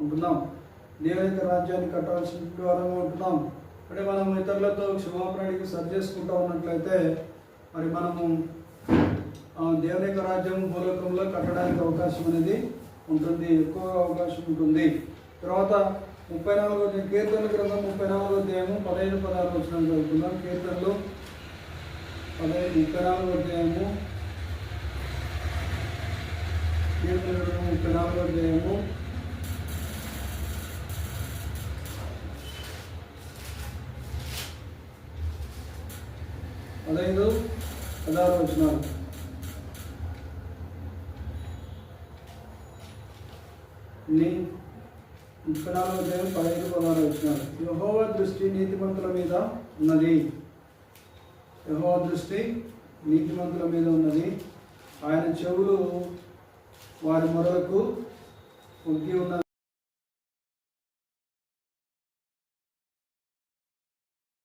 ఉంటున్నాం. దేవుని యొక్క రాజ్యాన్ని కట్టాల్సిన వారంగా ఉంటున్నాం. అంటే మనం ఇతరులతో క్షమాపణ అడిగి సరి చేసుకుంటూ ఉన్నట్లయితే మరి మనము దేవుని యొక్క రాజ్యం భూలోకంలో కట్టడానికి అవకాశం అనేది ఉంటుంది, ఎక్కువగా అవకాశం ఉంటుంది. తర్వాత 34 కీర్తనల గ్రంథం 34వ అధ్యాయము 15-16 వచనాలు చదువుకుందాం. కీర్తనలు 34వ అధ్యాయము 34వ అధ్యాయము 15-16 వచనాలు. యెహోవా దృష్టి నీతిమంతుల మీద ఉన్నది. యెహోవా దృష్టి నీతిమంతుల మీద ఉన్నది. ఆయన చెవులు వారి మొరలకు ఒగ్గి ఉన్నది.